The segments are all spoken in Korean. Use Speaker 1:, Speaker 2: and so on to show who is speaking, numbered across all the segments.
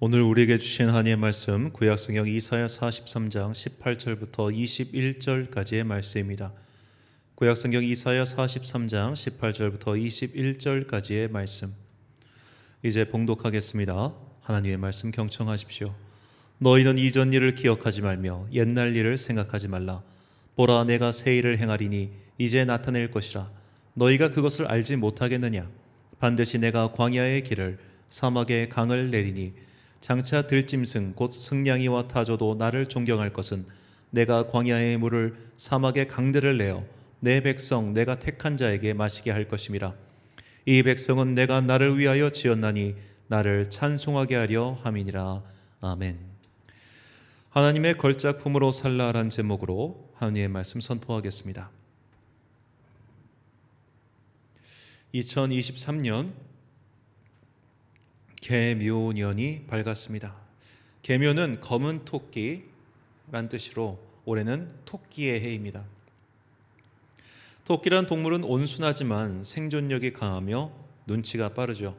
Speaker 1: 오늘 우리에게 주신 하나님의 말씀 구약성경 이사야 43장 18절부터 21절까지의 말씀입니다. 구약성경 이사야 43장 18절부터 21절까지의 말씀 이제 봉독하겠습니다. 하나님의 말씀 경청하십시오. 너희는 이전 일을 기억하지 말며 옛날 일을 생각하지 말라. 보라, 내가 새 일을 행하리니 이제 나타낼 것이라. 너희가 그것을 알지 못하겠느냐? 반드시 내가 광야의 길을 사막의 강을 내리니 장차 들짐승 곧 승냥이와 타조도 나를 존경할 것은 내가 광야의 물을 사막의 강들을 내어 내 백성 내가 택한 자에게 마시게 할 것임이라. 이 백성은 내가 나를 위하여 지었나니 나를 찬송하게 하려 함이니라. 아멘. 하나님의 걸작품으로 살라라는 제목으로 하나님의 말씀 선포하겠습니다. 2023년 계묘년이 밝았습니다. 계묘는 검은 토끼란 뜻으로 올해는 토끼의 해입니다. 토끼란 동물은 온순하지만 생존력이 강하며 눈치가 빠르죠.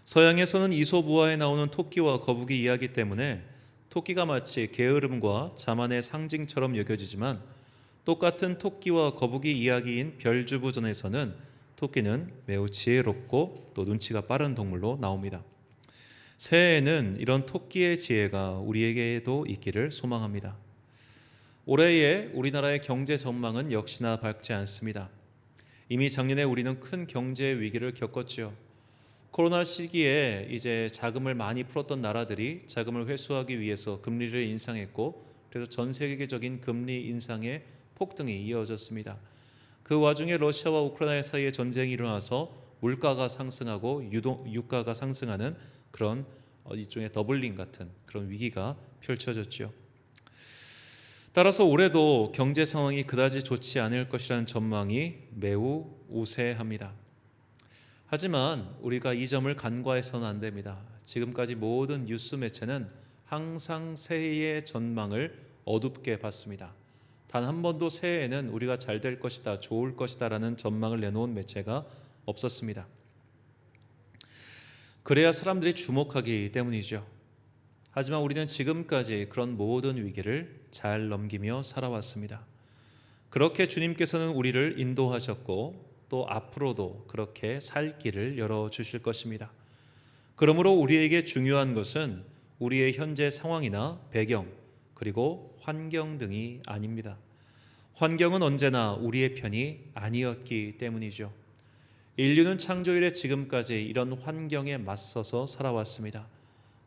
Speaker 1: 서양에서는 이솝우화에 나오는 토끼와 거북이 이야기 때문에 토끼가 마치 게으름과 자만의 상징처럼 여겨지지만 똑같은 토끼와 거북이 이야기인 별주부전에서는 토끼는 매우 지혜롭고 또 눈치가 빠른 동물로 나옵니다. 새해에는 이런 토끼의 지혜가 우리에게도 있기를 소망합니다. 올해의 우리나라의 경제 전망은 역시나 밝지 않습니다. 이미 작년에 우리는 큰 경제 위기를 겪었지요. 코로나 시기에 이제 자금을 많이 풀었던 나라들이 자금을 회수하기 위해서 금리를 인상했고, 그래서 전 세계적인 금리 인상의 폭등이 이어졌습니다. 그 와중에 러시아와 우크라이나 사이에 전쟁이 일어나서 물가가 상승하고 유가가 상승하는 그런 일종의 더블링 같은 그런 위기가 펼쳐졌죠. 따라서 올해도 경제 상황이 그다지 좋지 않을 것이라는 전망이 매우 우세합니다. 하지만 우리가 이 점을 간과해서는 안 됩니다. 지금까지 모든 뉴스 매체는 항상 새해의 전망을 어둡게 봤습니다. 단 한 번도 새해에는 우리가 잘 될 것이다, 좋을 것이다 라는 전망을 내놓은 매체가 없었습니다. 그래야 사람들이 주목하기 때문이죠. 하지만 우리는 지금까지 그런 모든 위기를 잘 넘기며 살아왔습니다. 그렇게 주님께서는 우리를 인도하셨고 또 앞으로도 그렇게 살 길을 열어주실 것입니다. 그러므로 우리에게 중요한 것은 우리의 현재 상황이나 배경 그리고 환경 등이 아닙니다. 환경은 언제나 우리의 편이 아니었기 때문이죠. 인류는 창조 이래 지금까지 이런 환경에 맞서서 살아왔습니다.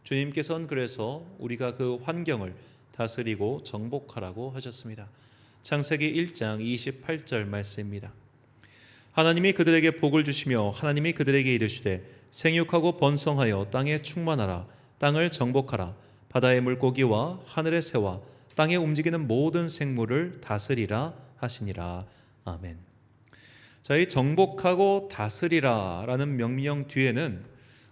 Speaker 1: 주님께서는 그래서 우리가 그 환경을 다스리고 정복하라고 하셨습니다. 창세기 1장 28절 말씀입니다. 하나님이 그들에게 복을 주시며 하나님이 그들에게 이르시되 생육하고 번성하여 땅에 충만하라. 땅을 정복하라. 바다의 물고기와 하늘의 새와 땅에 움직이는 모든 생물을 다스리라 하시니라. 아멘. 자, 이 정복하고 다스리라 라는 명령 뒤에는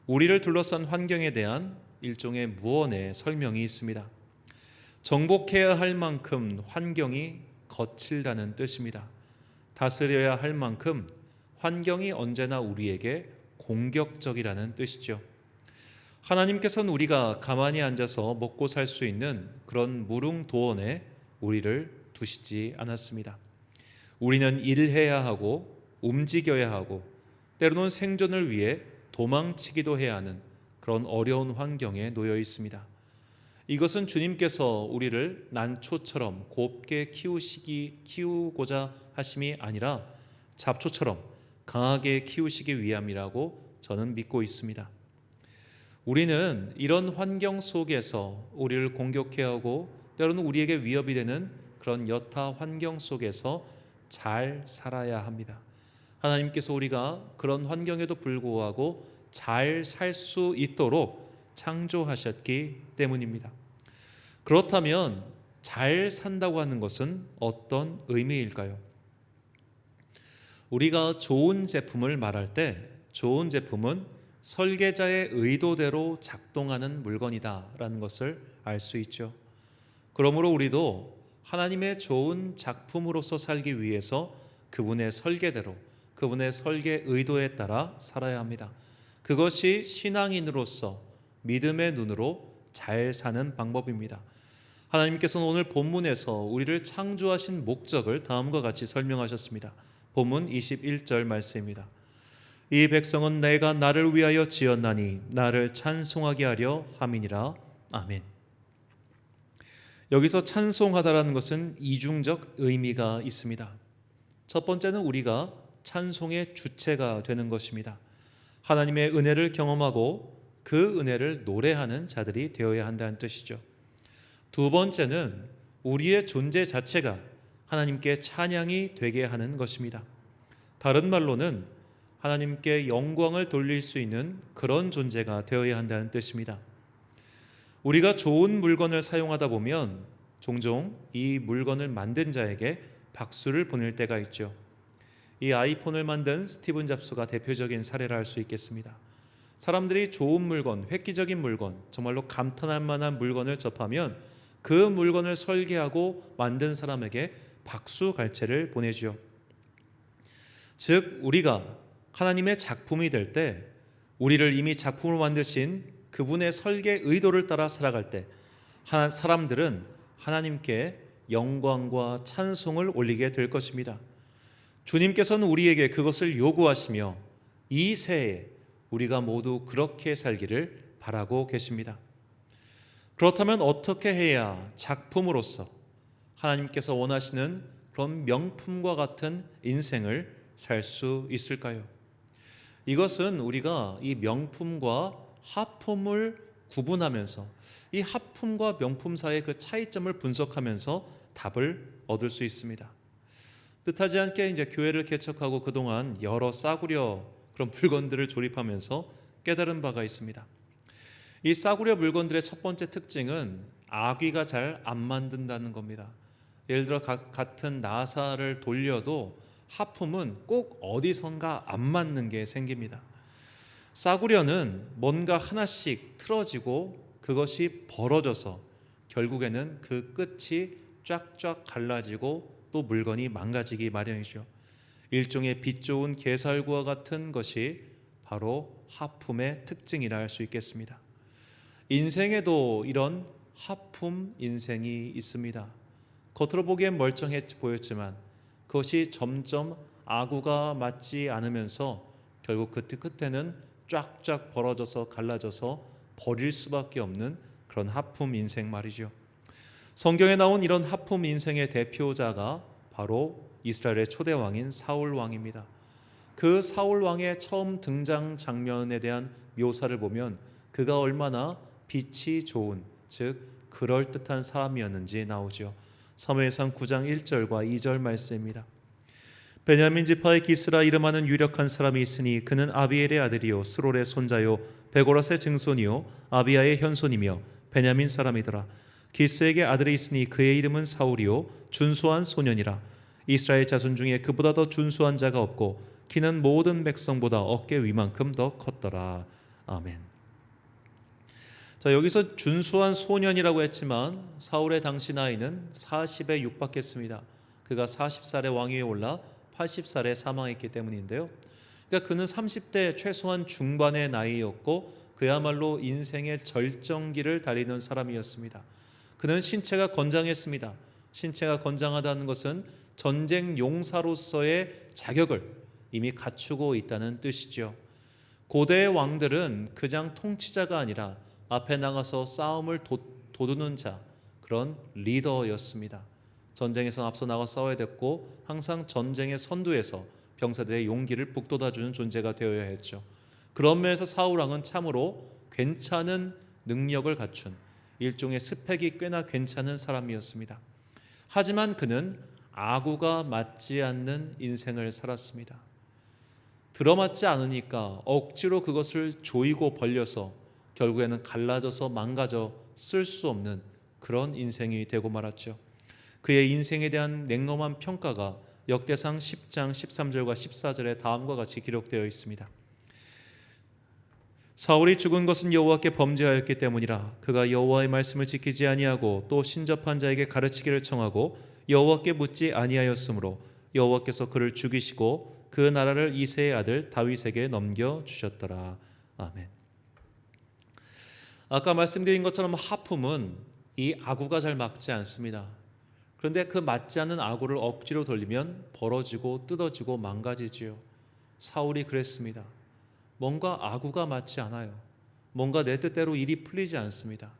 Speaker 1: 우리를 둘러싼 환경에 대한 일종의 무언의 설명이 있습니다. 정복해야 할 만큼 환경이 거칠다는 뜻입니다. 다스려야 할 만큼 환경이 언제나 우리에게 공격적이라는 뜻이죠. 하나님께서는 우리가 가만히 앉아서 먹고 살 수 있는 그런 무릉도원에 우리를 두시지 않았습니다. 우리는 일해야 하고 움직여야 하고 때로는 생존을 위해 도망치기도 해야 하는 그런 어려운 환경에 놓여 있습니다. 이것은 주님께서 우리를 난초처럼 곱게 키우고자 하심이 아니라 잡초처럼 강하게 키우시기 위함이라고 저는 믿고 있습니다. 우리는 이런 환경 속에서 우리를 공격해야 하고 때로는 우리에게 위협이 되는 그런 여타 환경 속에서 잘 살아야 합니다. 하나님께서 우리가 그런 환경에도 불구하고 잘 살 수 있도록 창조하셨기 때문입니다. 그렇다면 잘 산다고 하는 것은 어떤 의미일까요? 우리가 좋은 제품을 말할 때 좋은 제품은 설계자의 의도대로 작동하는 물건이다라는 것을 알 수 있죠. 그러므로 우리도 하나님의 좋은 작품으로서 살기 위해서 그분의 설계대로 그분의 설계 의도에 따라 살아야 합니다. 그것이 신앙인으로서 믿음의 눈으로 잘 사는 방법입니다. 하나님께서는 오늘 본문에서 우리를 창조하신 목적을 다음과 같이 설명하셨습니다. 본문 21절 말씀입니다. 이 백성은 내가 나를 위하여 지었나니 나를 찬송하게 하려 함이니라. 아멘. 여기서 찬송하다라는 것은 이중적 의미가 있습니다. 첫 번째는 우리가 찬송의 주체가 되는 것입니다. 하나님의 은혜를 경험하고 그 은혜를 노래하는 자들이 되어야 한다는 뜻이죠. 두 번째는 우리의 존재 자체가 하나님께 찬양이 되게 하는 것입니다. 다른 말로는 하나님께 영광을 돌릴 수 있는 그런 존재가 되어야 한다는 뜻입니다. 우리가 좋은 물건을 사용하다 보면 종종 이 물건을 만든 자에게 박수를 보낼 때가 있죠. 이 아이폰을 만든 스티븐 잡스가 대표적인 사례라 할 수 있겠습니다. 사람들이 좋은 물건, 획기적인 물건, 정말로 감탄할 만한 물건을 접하면 그 물건을 설계하고 만든 사람에게 박수 갈채를 보내죠. 즉 우리가 하나님의 작품이 될 때, 우리를 이미 작품으로 만드신 그분의 설계 의도를 따라 살아갈 때 사람들은 하나님께 영광과 찬송을 올리게 될 것입니다. 주님께서는 우리에게 그것을 요구하시며 이 새해 우리가 모두 그렇게 살기를 바라고 계십니다. 그렇다면 어떻게 해야 작품으로서 하나님께서 원하시는 그런 명품과 같은 인생을 살 수 있을까요? 이것은 우리가 이 명품과 하품을 구분하면서 이 하품과 명품 사이의 그 차이점을 분석하면서 답을 얻을 수 있습니다. 뜻하지 않게 이제 교회를 개척하고 그동안 여러 싸구려 그런 물건들을 조립하면서 깨달은 바가 있습니다. 이 싸구려 물건들의 첫 번째 특징은 아귀가 잘 안 만든다는 겁니다. 예를 들어 같은 나사를 돌려도 하품은 꼭 어디선가 안 맞는 게 생깁니다. 싸구려는 뭔가 하나씩 틀어지고 그것이 벌어져서 결국에는 그 끝이 쫙쫙 갈라지고 또 물건이 망가지기 마련이죠. 일종의 빛 좋은 게살구와 같은 것이 바로 하품의 특징이라 할 수 있겠습니다. 인생에도 이런 하품 인생이 있습니다. 겉으로 보기엔 멀쩡해 보였지만 그것이 점점 아구가 맞지 않으면서 결국 그 끝에는 쫙쫙 벌어져서 갈라져서 버릴 수밖에 없는 그런 하품 인생 말이죠. 성경에 나온 이런 하품 인생의 대표자가 바로 이스라엘의 초대 왕인 사울 왕입니다. 그 사울 왕의 처음 등장 장면에 대한 묘사를 보면 그가 얼마나 빛이 좋은, 즉 그럴듯한 사람이었는지 나오죠. 사무엘상 9장 1절과 2절 말씀입니다. 베냐민 지파의 기스라 이름하는 유력한 사람이 있으니 그는 아비엘의 아들이요 스롤의 손자요 베고라스의 증손이요 아비야의 현손이며 베냐민 사람이더라. 기스에게 아들이 있으니 그의 이름은 사울이요 준수한 소년이라. 이스라엘 자손 중에 그보다 더 준수한 자가 없고 키는 모든 백성보다 어깨 위만큼 더 컸더라. 아멘. 자, 여기서 준수한 소년이라고 했지만 사울의 당시 나이는 40에 육박했습니다. 그가 40살에 왕위에 올라 80살에 사망했기 때문인데요. 그러니까 그는 30대 최소한 중반의 나이였고 그야말로 인생의 절정기를 달리는 사람이었습니다. 그는 신체가 건장했습니다. 신체가 건장하다는 것은 전쟁 용사로서의 자격을 이미 갖추고 있다는 뜻이죠. 고대의 왕들은 그냥 통치자가 아니라 앞에 나가서 싸움을 도두는 자, 그런 리더였습니다. 전쟁에서 앞서 나가 싸워야 됐고 항상 전쟁의 선두에서 병사들의 용기를 북돋아주는 존재가 되어야 했죠. 그런 면에서 사울 왕은 참으로 괜찮은 능력을 갖춘 일종의 스펙이 꽤나 괜찮은 사람이었습니다. 하지만 그는 아구가 맞지 않는 인생을 살았습니다. 들어맞지 않으니까 억지로 그것을 조이고 벌려서 결국에는 갈라져서 망가져 쓸 수 없는 그런 인생이 되고 말았죠. 그의 인생에 대한 냉엄한 평가가 역대상 10장 13절과 14절에 다음과 같이 기록되어 있습니다. 사울이 죽은 것은 여호와께 범죄하였기 때문이라. 그가 여호와의 말씀을 지키지 아니하고 또 신접한 자에게 가르치기를 청하고 여호와께 묻지 아니하였으므로 여호와께서 그를 죽이시고 그 나라를 이새의 아들 다윗에게 넘겨주셨더라. 아멘. 아까 말씀드린 것처럼 하품은 이 아구가 잘 맞지 않습니다. 그런데 그 맞지 않는 아구를 억지로 돌리면 벌어지고 뜯어지고 망가지지요. 사울이 그랬습니다. 뭔가 아구가 맞지 않아요. 뭔가 내 뜻대로 일이 풀리지 않습니다.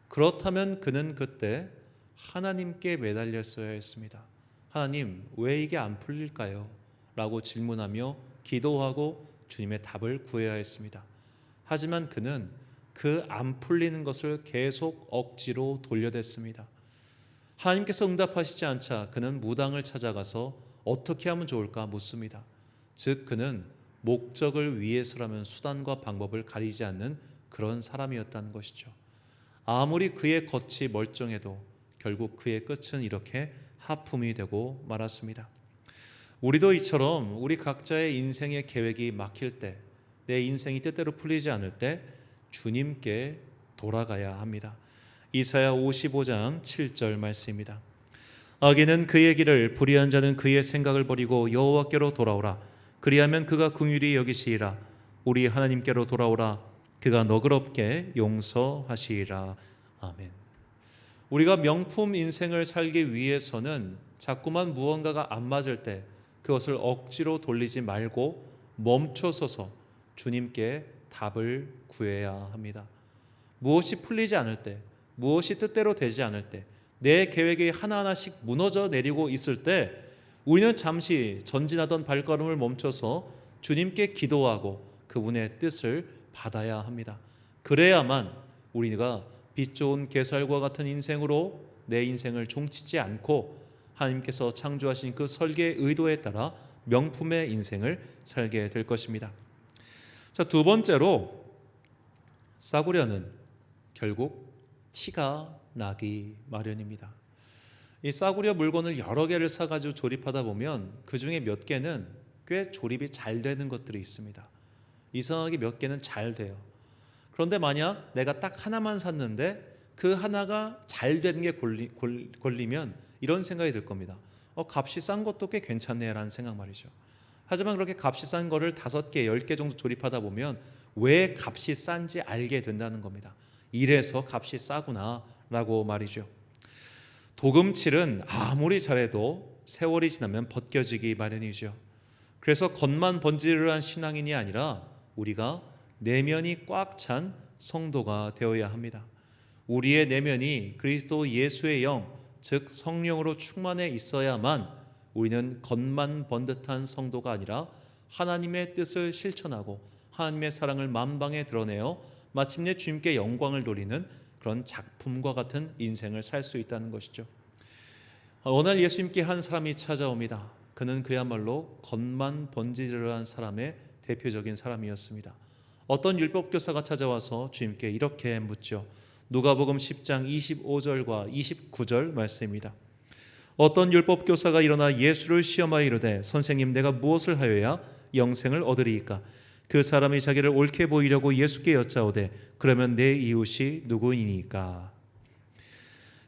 Speaker 1: 그렇다면 그는 그때 하나님께 매달렸어야 했습니다. 하나님, 왜 이게 안 풀릴까요? 라고 질문하며 기도하고 주님의 답을 구해야 했습니다. 하지만 그는 그 안 풀리는 것을 계속 억지로 돌려댔습니다. 하나님께서 응답하시지 않자 그는 무당을 찾아가서 어떻게 하면 좋을까 묻습니다. 즉 그는 목적을 위해서라면 수단과 방법을 가리지 않는 그런 사람이었다는 것이죠. 아무리 그의 겉이 멀쩡해도 결국 그의 끝은 이렇게 하품이 되고 말았습니다. 우리도 이처럼 우리 각자의 인생의 계획이 막힐 때, 내 인생이 뜻대로 풀리지 않을 때 주님께 돌아가야 합니다. 이사야 55장 7절 말씀입니다. 악인은 그의 길을, 불의한 자는 그의 생각을 버리고 여호와께로 돌아오라. 그리하면 그가 긍휼히 여기시리라. 우리 하나님께로 돌아오라. 그가 너그럽게 용서하시리라. 아멘. 우리가 명품 인생을 살기 위해서는 자꾸만 무언가가 안 맞을 때 그것을 억지로 돌리지 말고 멈춰서서 주님께 답을 구해야 합니다. 무엇이 풀리지 않을 때, 무엇이 뜻대로 되지 않을 때, 내 계획이 하나하나씩 무너져 내리고 있을 때 우리는 잠시 전진하던 발걸음을 멈춰서 주님께 기도하고 그분의 뜻을 받아야 합니다. 그래야만 우리가 빛 좋은 게살과 같은 인생으로 내 인생을 종치지 않고 하나님께서 창조하신 그 설계의 의도에 따라 명품의 인생을 살게 될 것입니다. 자, 두 번째로 싸구려는 결국 티가 나기 마련입니다. 이 싸구려 물건을 여러 개를 사가지고 조립하다 보면 그 중에 몇 개는 꽤 조립이 잘 되는 것들이 있습니다. 이상하게 몇 개는 잘 돼요. 그런데 만약 내가 딱 하나만 샀는데 그 하나가 잘 되는 게 걸리면 이런 생각이 들 겁니다. 값이 싼 것도 꽤 괜찮네 라는 생각 말이죠. 하지만 그렇게 값이 싼 거를 5개, 10개 정도 조립하다 보면 왜 값이 싼지 알게 된다는 겁니다. 이래서 값이 싸구나 라고 말이죠. 도금칠은 아무리 잘해도 세월이 지나면 벗겨지기 마련이죠. 그래서 겉만 번지르르한 신앙인이 아니라 우리가 내면이 꽉 찬 성도가 되어야 합니다. 우리의 내면이 그리스도 예수의 영, 즉 성령으로 충만해 있어야만 우리는 겉만 번듯한 성도가 아니라 하나님의 뜻을 실천하고 하나님의 사랑을 만방에 드러내어 마침내 주님께 영광을 돌리는 그런 작품과 같은 인생을 살 수 있다는 것이죠. 어느 날 예수님께 한 사람이 찾아옵니다. 그는 그야말로 겉만 번지르르한 사람의 대표적인 사람이었습니다. 어떤 율법교사가 찾아와서 주님께 이렇게 묻죠. 누가복음 10장 25절과 29절 말씀입니다. 어떤 율법교사가 일어나 예수를 시험하여 이르되 선생님 내가 무엇을 하여야 영생을 얻으리이까? 그 사람이 자기를 옳게 보이려고 예수께 여짜오되 그러면 내 이웃이 누구이니까?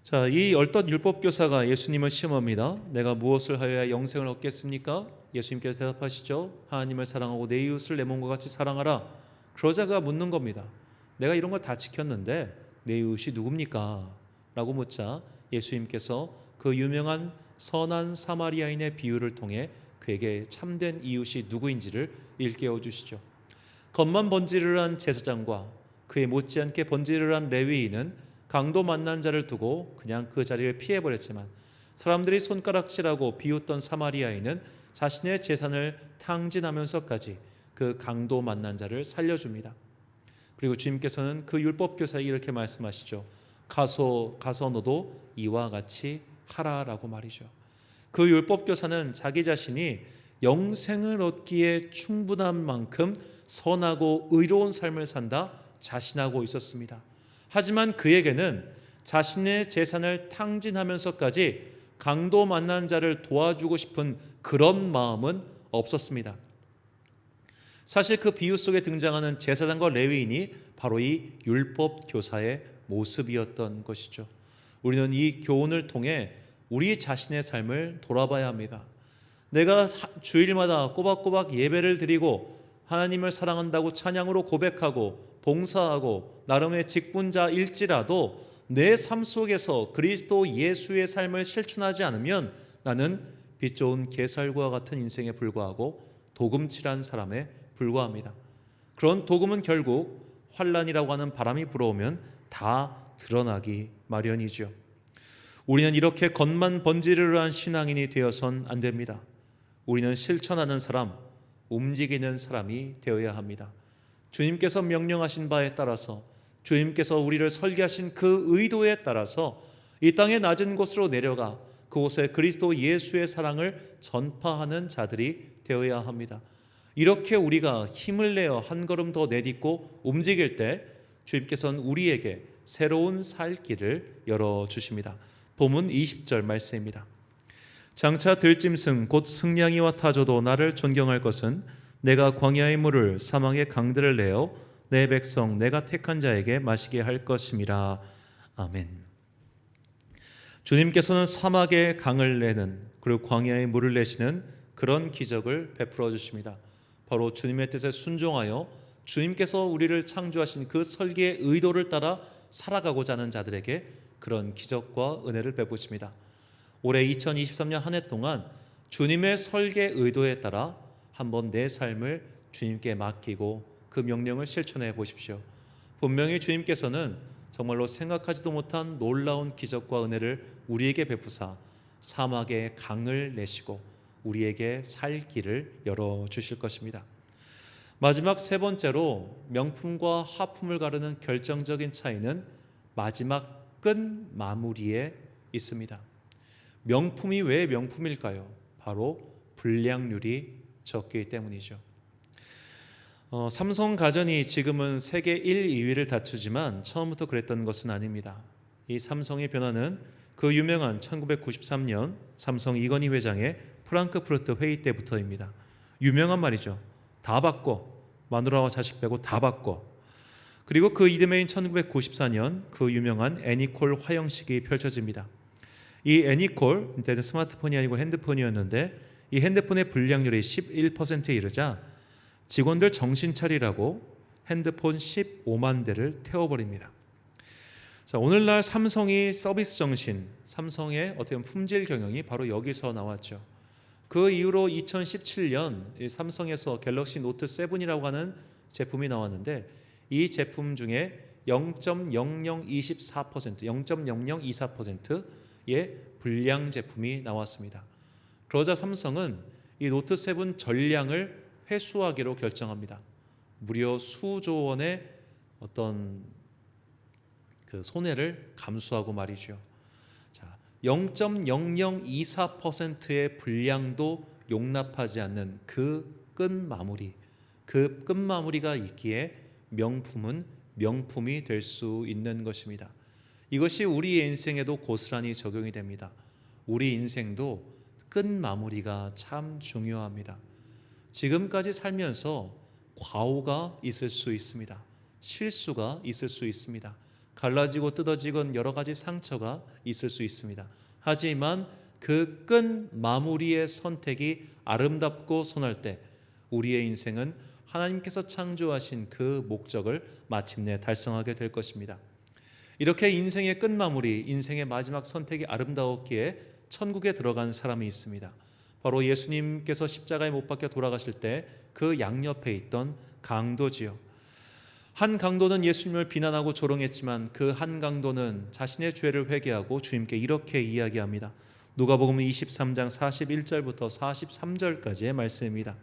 Speaker 1: 자, 이 어떤 율법교사가 예수님을 시험합니다. 내가 무엇을 하여야 영생을 얻겠습니까? 예수님께서 대답하시죠. 하나님을 사랑하고 내 이웃을 내 몸과 같이 사랑하라. 그러자가 묻는 겁니다. 내가 이런 걸 다 지켰는데 내 이웃이 누굽니까? 라고 묻자 예수님께서 그 유명한 선한 사마리아인의 비유를 통해 그에게 참된 이웃이 누구인지를 일깨워 주시죠. 겉만 번지르르한 제사장과 그에 못지않게 번지르르한 레위인은 강도 만난 자를 두고 그냥 그 자리를 피해버렸지만 사람들이 손가락질하고 비웃던 사마리아인은 자신의 재산을 탕진하면서까지 그 강도 만난 자를 살려줍니다. 그리고 주님께서는 그 율법교사에게 이렇게 말씀하시죠. 가서 너도 이와 같이 하라라고 말이죠. 그 율법교사는 자기 자신이 영생을 얻기에 충분한 만큼 선하고 의로운 삶을 산다 자신하고 있었습니다. 하지만 그에게는 자신의 재산을 탕진하면서까지 강도 만난 자를 도와주고 싶은 그런 마음은 없었습니다. 사실 그 비유 속에 등장하는 제사장과 레위인이 바로 이 율법 교사의 모습이었던 것이죠. 우리는 이 교훈을 통해 우리 자신의 삶을 돌아봐야 합니다. 내가 주일마다 꼬박꼬박 예배를 드리고 하나님을 사랑한다고 찬양으로 고백하고 봉사하고 나름의 직분자일지라도 내 삶 속에서 그리스도 예수의 삶을 실천하지 않으면 나는 빛 좋은 게살과 같은 인생에 불과하고 도금칠한 사람에 불과합니다. 그런 도금은 결국 환란이라고 하는 바람이 불어오면 다 드러나기 마련이죠. 우리는 이렇게 겉만 번지르르한 신앙인이 되어선 안 됩니다. 우리는 실천하는 사람, 움직이는 사람이 되어야 합니다. 주님께서 명령하신 바에 따라서, 주님께서 우리를 설계하신 그 의도에 따라서 이 땅의 낮은 곳으로 내려가 그곳에 그리스도 예수의 사랑을 전파하는 자들이 되어야 합니다. 이렇게 우리가 힘을 내어 한 걸음 더 내딛고 움직일 때 주님께서는 우리에게 새로운 살 길을 열어주십니다. 본문 20절 말씀입니다. 장차 들짐승 곧 승냥이와 타조도 나를 존경할 것은 내가 광야의 물을 사망의 강들을 내어 내 백성 내가 택한 자에게 마시게 할 것임이라. 아멘. 주님께서는 사막의 강을 내는 그리고 광야의 물을 내시는 그런 기적을 베풀어 주십니다. 바로 주님의 뜻에 순종하여 주님께서 우리를 창조하신 그 설계의 의도를 따라 살아가고자 하는 자들에게 그런 기적과 은혜를 베푸십니다. 올해 2023년 한 해 동안 주님의 설계 의도에 따라 한번 내 삶을 주님께 맡기고 그 명령을 실천해 보십시오. 분명히 주님께서는 정말로 생각하지도 못한 놀라운 기적과 은혜를 우리에게 베푸사 사막의 강을 내시고 우리에게 살 길을 열어주실 것입니다. 마지막 세 번째로 명품과 하품을 가르는 결정적인 차이는 마지막 끝 마무리에 있습니다. 명품이 왜 명품일까요? 바로 불량률이 적기 때문이죠. 삼성가전이 지금은 세계 1, 2위를 다투지만 처음부터 그랬던 것은 아닙니다. 이 삼성의 변화는 그 유명한 1993년 삼성 이건희 회장의 프랑크푸르트 회의 때부터입니다. 유명한 말이죠. 다 바꿔. 마누라와 자식 빼고 다 바꿔. 그리고 그 이듬해인 1994년 그 유명한 애니콜 화형식이 펼쳐집니다. 이 애니콜, 그때는 스마트폰이 아니고 핸드폰이었는데 이 핸드폰의 불량률이 11%에 이르자 직원들 정신 차리라고 핸드폰 15만 대를 태워버립니다. 자, 오늘날 삼성이 서비스 정신, 삼성의 어떤 품질 경영이 바로 여기서 나왔죠. 그 이후로 2017년 삼성에서 갤럭시 노트 7이라고 하는 제품이 나왔는데 이 제품 중에 0.0024%의 불량 제품이 나왔습니다. 그러자 삼성은 이 노트 7 전량을 회수하기로 결정합니다. 무려 수조 원의 어떤 그 손해를 감수하고 말이죠. 자, 0.0024%의 불량도 용납하지 않는 그 끝마무리, 그 끝마무리가 있기에 명품은 명품이 될 수 있는 것입니다. 이것이 우리의 인생에도 고스란히 적용이 됩니다. 우리 인생도 끝마무리가 참 중요합니다. 지금까지 살면서 과오가 있을 수 있습니다. 실수가 있을 수 있습니다. 갈라지고 뜯어지건 여러 가지 상처가 있을 수 있습니다. 하지만 그 끝마무리의 선택이 아름답고 선할 때 우리의 인생은 하나님께서 창조하신 그 목적을 마침내 달성하게 될 것입니다. 이렇게 인생의 끝마무리, 인생의 마지막 선택이 아름다웠기에 천국에 들어간 사람이 있습니다. 바로 예수님께서 십자가에 못 박혀 돌아가실 때 그 양옆에 있던 강도지요. 한 강도는 예수님을 비난하고 조롱했지만 그 한 강도는 자신의 죄를 회개하고 주님께 이렇게 이야기합니다. 누가복음 23장 41절부터 43절까지의 말씀입니다.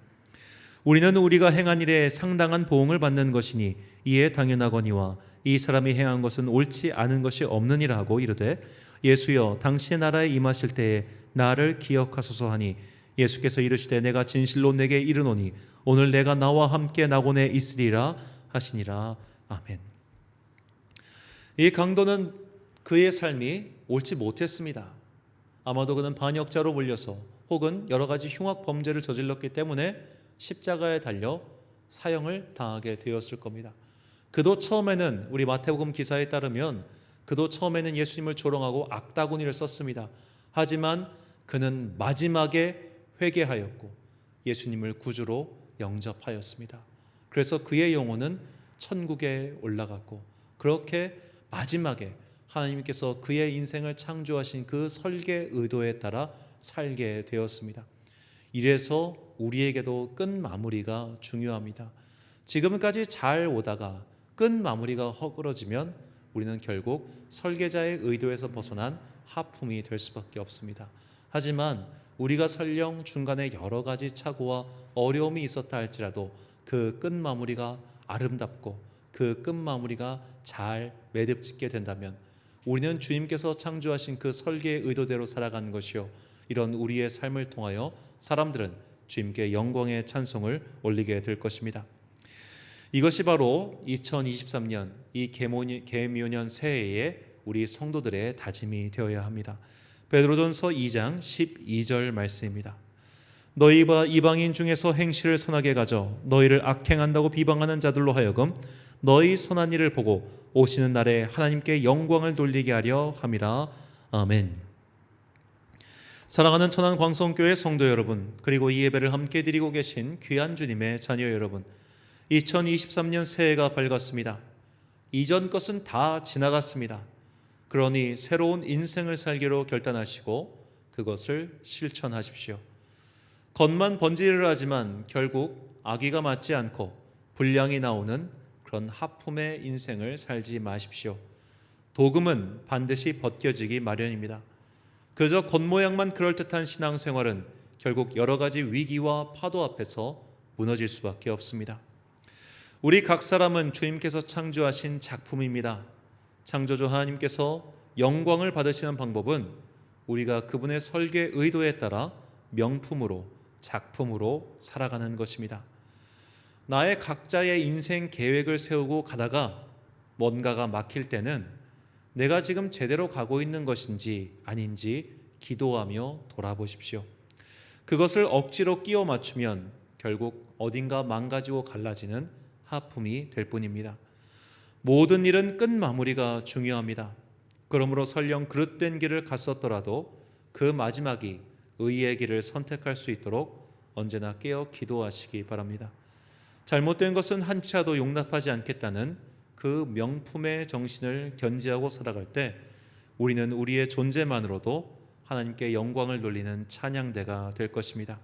Speaker 1: 우리는 우리가 행한 일에 상당한 보응을 받는 것이니 이에 당연하거니와 이 사람이 행한 것은 옳지 않은 것이 없느니라 하고 이르되 예수여 당신의 나라에 임하실 때에 나를 기억하소서 하니 예수께서 이르시되 내가 진실로 내게 이르노니 오늘 내가 나와 함께 낙원에 있으리라 하시니라. 아멘. 이 강도는 그의 삶이 옳지 못했습니다. 아마도 그는 반역자로 몰려서 혹은 여러 가지 흉악 범죄를 저질렀기 때문에 십자가에 달려 사형을 당하게 되었을 겁니다. 그도 처음에는 우리 마태복음 기사에 따르면 그도 처음에는 예수님을 조롱하고 악다구니를 썼습니다. 하지만 그는 마지막에 회개하였고 예수님을 구주로 영접하였습니다. 그래서 그의 영혼은 천국에 올라갔고, 그렇게 마지막에 하나님께서 그의 인생을 창조하신 그 설계 의도에 따라 살게 되었습니다. 이래서 우리에게도 끝마무리가 중요합니다. 지금까지 잘 오다가 끝마무리가 허물어지면 우리는 결국 설계자의 의도에서 벗어난 하품이 될 수밖에 없습니다. 하지만 우리가 설령 중간에 여러 가지 착오와 어려움이 있었다 할지라도 그 끝마무리가 아름답고 그 끝마무리가 잘 매듭짓게 된다면 우리는 주님께서 창조하신 그 설계의 의도대로 살아가는 것이요, 이런 우리의 삶을 통하여 사람들은 주님께 영광의 찬송을 올리게 될 것입니다. 이것이 바로 2023년 이 계묘년 새해에 우리 성도들의 다짐이 되어야 합니다. 베드로전서 2장 12절 말씀입니다. 너희가 이방인 중에서 행실을 선하게 가져 너희를 악행한다고 비방하는 자들로 하여금 너희 선한 일을 보고 오시는 날에 하나님께 영광을 돌리게 하려 함이라. 아멘. 사랑하는 천안광성교회 성도 여러분, 그리고 이 예배를 함께 드리고 계신 귀한 주님의 자녀 여러분, 2023년 새해가 밝았습니다. 이전 것은 다 지나갔습니다. 그러니 새로운 인생을 살기로 결단하시고 그것을 실천하십시오. 겉만 번지르르 하지만 결국 아기가 맞지 않고 불량이 나오는 그런 하품의 인생을 살지 마십시오. 도금은 반드시 벗겨지기 마련입니다. 그저 겉모양만 그럴듯한 신앙생활은 결국 여러 가지 위기와 파도 앞에서 무너질 수밖에 없습니다. 우리 각 사람은 주님께서 창조하신 작품입니다. 창조주 하나님께서 영광을 받으시는 방법은 우리가 그분의 설계 의도에 따라 명품으로, 작품으로 살아가는 것입니다. 나의 각자의 인생 계획을 세우고 가다가 뭔가가 막힐 때는 내가 지금 제대로 가고 있는 것인지 아닌지 기도하며 돌아보십시오. 그것을 억지로 끼워 맞추면 결국 어딘가 망가지고 갈라지는 하품이 될 뿐입니다. 모든 일은 끝마무리가 중요합니다. 그러므로 설령 그릇된 길을 갔었더라도 그 마지막이 의의 길을 선택할 수 있도록 언제나 깨어 기도하시기 바랍니다. 잘못된 것은 한치라도 용납하지 않겠다는 그 명품의 정신을 견지하고 살아갈 때 우리는 우리의 존재만으로도 하나님께 영광을 돌리는 찬양대가 될 것입니다.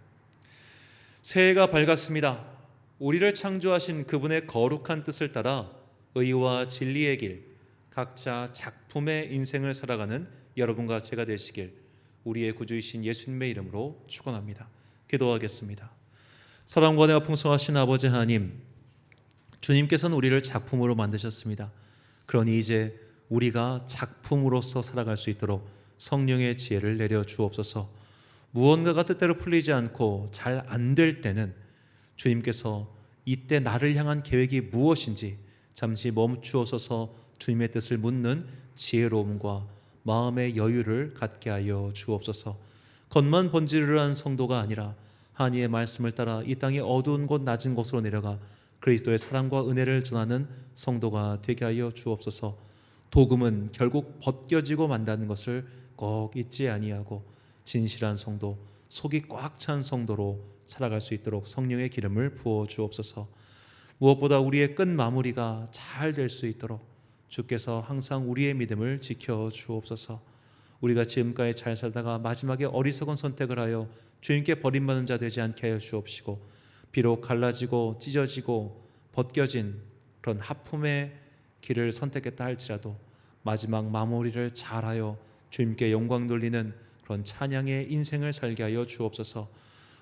Speaker 1: 새해가 밝았습니다. 우리를 창조하신 그분의 거룩한 뜻을 따라 의와 진리의 길, 각자 작품의 인생을 살아가는 여러분과 제가 되시길 우리의 구주이신 예수님의 이름으로 축원합니다. 기도하겠습니다. 사랑과 은혜가 풍성하신 아버지 하나님, 주님께서는 우리를 작품으로 만드셨습니다. 그러니 이제 우리가 작품으로서 살아갈 수 있도록 성령의 지혜를 내려 주옵소서. 무언가가 뜻대로 풀리지 않고 잘 안 될 때는 주님께서 이때 나를 향한 계획이 무엇인지 잠시 멈추어서서 주님의 뜻을 묻는 지혜로움과 마음의 여유를 갖게 하여 주옵소서. 겉만 번지르르한 성도가 아니라 하나님의 말씀을 따라 이 땅의 어두운 곳 낮은 곳으로 내려가 그리스도의 사랑과 은혜를 전하는 성도가 되게 하여 주옵소서. 도금은 결국 벗겨지고 만다는 것을 꼭 잊지 아니하고 진실한 성도, 속이 꽉 찬 성도로 살아갈 수 있도록 성령의 기름을 부어 주옵소서. 무엇보다 우리의 끝 마무리가 잘 될 수 있도록 주께서 항상 우리의 믿음을 지켜 주옵소서. 우리가 지금까지 잘 살다가 마지막에 어리석은 선택을 하여 주님께 버림받는 자 되지 않게 하여 주옵시고, 비록 갈라지고 찢어지고 벗겨진 그런 하품의 길을 선택했다 할지라도 마지막 마무리를 잘하여 주님께 영광 돌리는 그런 찬양의 인생을 살게 하여 주옵소서.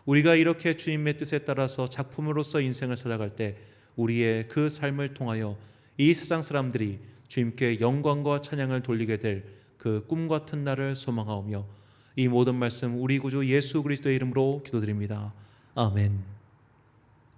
Speaker 1: 우리가 이렇게 주님의 뜻에 따라서 작품으로서 인생을 살아갈 때 우리의 그 삶을 통하여 이 세상 사람들이 주님께 영광과 찬양을 돌리게 될 그 꿈 같은 날을 소망하오며 이 모든 말씀 우리 구주 예수 그리스도의 이름으로 기도드립니다. 아멘.